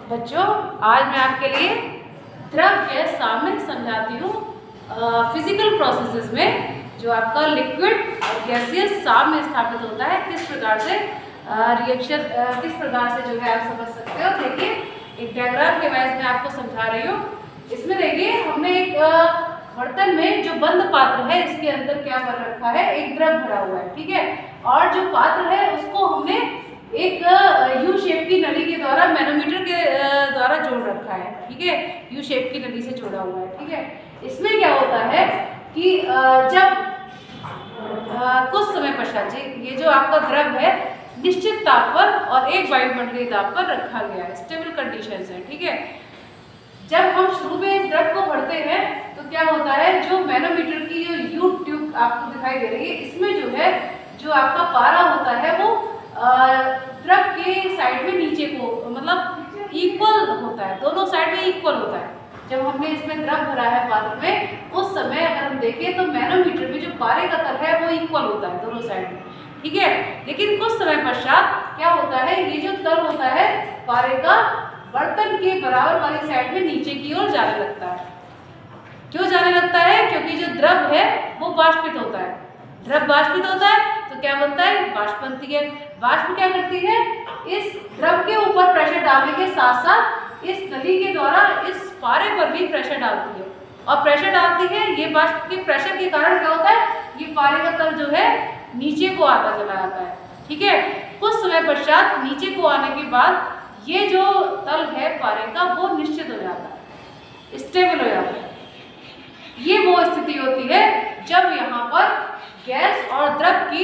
बच्चों, आज मैं आपके लिए द्रव गैस साम्य समझाती हूँ। फिजिकल प्रोसेसेस में जो आपका लिक्विड और गैसियस साम्य स्थापित होता है, किस प्रकार से रिएक्शन किस प्रकार से जो है आप समझ सकते हो। देखिए, एक डायग्राम के वाइज मैं आपको समझा रही हूँ। इसमें देखिए, हमने एक बर्तन में जो बंद पात्र है, इसके अंदर क्या भर रखा है, एक द्रव भरा हुआ है, ठीक है। और जो पात्र है उसको हमने एक यू शेप की नली के द्वारा मैनोमीटर के द्वारा जोड़ रखा है, ठीक है। यू शेप की नली से जोड़ा हुआ है, ठीक है। इसमें क्या होता है कि जब कुछ समय पश्चात ये जो आपका द्रव है निश्चित ताप पर और एक वायुमंडलीय ताप पर रखा गया है, स्टेबल कंडीशन है, ठीक है। जब हम शुरू में इस द्रव को भरते हैं तो क्या होता है, जो मैनोमीटर की जो यू ट्यूब आपको दिखाई दे रही है, इसमें जो है जो आपका पारा होता है वो द्रव के साइड में नीचे को मतलब इक्वल होता है, दोनों साइड में इक्वल होता है। जब हमने इसमें द्रव भरा है पात्र में, उस समय अगर हम देखें तो मैनोमीटर में जो पारे का तल है वो इक्वल होता है दोनों साइड में, ठीक है। लेकिन कुछ समय पश्चात क्या होता है, ये जो तल होता है पारे का बर्तन के बराबर वाली साइड में नीचे की ओर जाने लगता है। क्यों जाने लगता है? क्योंकि जो द्रव है वो वाष्पित होता है। द्रव वाष्पित होता है तो क्या बनता है, वाष्प बनती है। वाष्प क्या करती है, इस द्रव के ऊपर प्रेशर डालने के साथ साथ इस नली के द्वारा इस पारे पर भी प्रेशर डालती है। और प्रेशर डालती है, ये वाष्प के प्रेशर के कारण क्या होता है, ये पारे का तल जो है नीचे को आता चला जाता है, ठीक है। कुछ समय पश्चात नीचे को आने के बाद ये जो तल है पारे का वो निश्चित हो जाता है, स्टेबल हो जाता है। ये वो स्थिति होती है जब यहाँ पर गैस और द्रव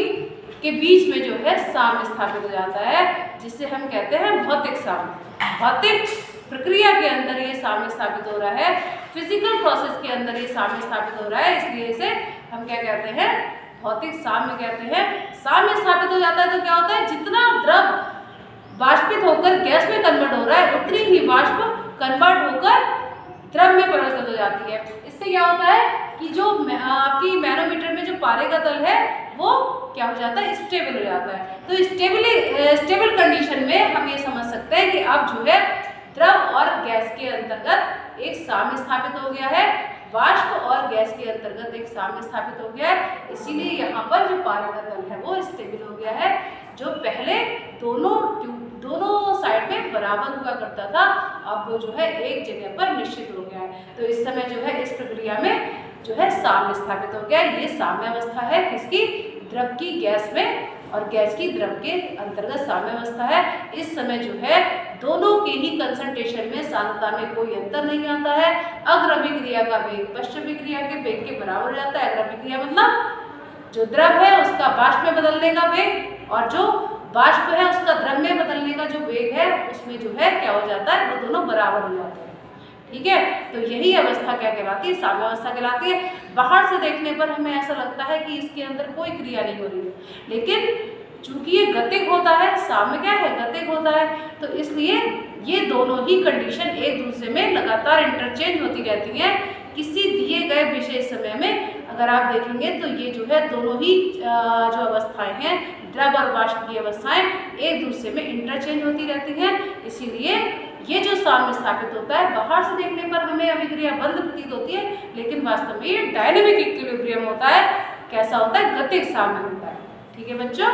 के बीच में जो है साम्य स्थापित हो जाता है, जिसे हम कहते हैं भौतिक साम्य। भौतिक प्रक्रिया के अंदर ये साम्य स्थापित हो रहा है, फिजिकल प्रोसेस के अंदर ये साम्य स्थापित हो रहा है, इसलिए इसे हम क्या कहते हैं, भौतिक साम्य कहते हैं। साम्य स्थापित हो जाता है तो क्या होता है, जितना द्रव वाष्पित होकर गैस में कन्वर्ट हो रहा है, उतनी ही वाष्प कन्वर्ट होकर द्रव में परिवर्तित हो जाती है। इससे क्या होता है कि जो आपकी मैनोमीटर में जो पारे का तल है वो क्या हो जाता है, स्टेबल हो जाता है। तो स्टेबल कंडीशन में हम ये समझ सकते हैं कि अब जो है द्रव और गैस के अंतर्गत एक साम्य स्थापित हो गया है, वाष्प और गैस के अंतर्गत एक साम्य स्थापित हो गया है। इसीलिए यहाँ पर जो पारे का तल है वो स्टेबल हो गया है। जो पहले दोनों साइड में बराबर हुआ करता था, अब वो जो है एक जगह पर निश्चित हो गया है। तो इस समय जो है इस प्रक्रिया में जो है साम्य स्थापित हो गया है। ये साम्य अवस्था है किसकी, द्रव की गैस में और गैस की द्रव के अंतर्गत साम्य अवस्था है। इस समय जो है दोनों के ही कंसंट्रेशन में सांद्रता में कोई अंतर नहीं आता है। अग्रअभिक्रिया का वेग पश्च अभिक्रिया के वेग के बराबर हो जाता है। अग्रअभिक्रिया मतलब जो द्रव है उसका वाष्प में बदलने का वेग, और जो वाष्प है उसका द्रव में बदलने का जो वेग है, उसमें जो है क्या हो जाता है, वो दोनों बराबर हो जाते हैं, ठीक है। तो यही अवस्था क्या कहलाती है, साम्य अवस्था कहलाती है। बाहर से देखने पर हमें ऐसा लगता है कि इसके अंदर कोई क्रिया नहीं हो रही है, लेकिन चूंकि ये गतिक होता है, साम्य क्या है, गतिक होता है, तो इसलिए ये दोनों ही कंडीशन एक दूसरे में लगातार इंटरचेंज होती रहती हैं। किसी दिए गए विशेष समय में अगर आप देखेंगे तो ये जो है दोनों ही जो अवस्थाएं हैं, द्रव और वाष्प की अवस्थाएं एक दूसरे में इंटरचेंज होती रहती हैं। इसीलिए ये जो साम्य स्थापित होता है, बाहर से देखने पर हमें अभिक्रिया बंद प्रतीत होती है, लेकिन वास्तव में ये डायनेमिक इक्विलिब्रियम होता है। कैसा होता है, गतिक साम्य होता है, ठीक है बच्चों।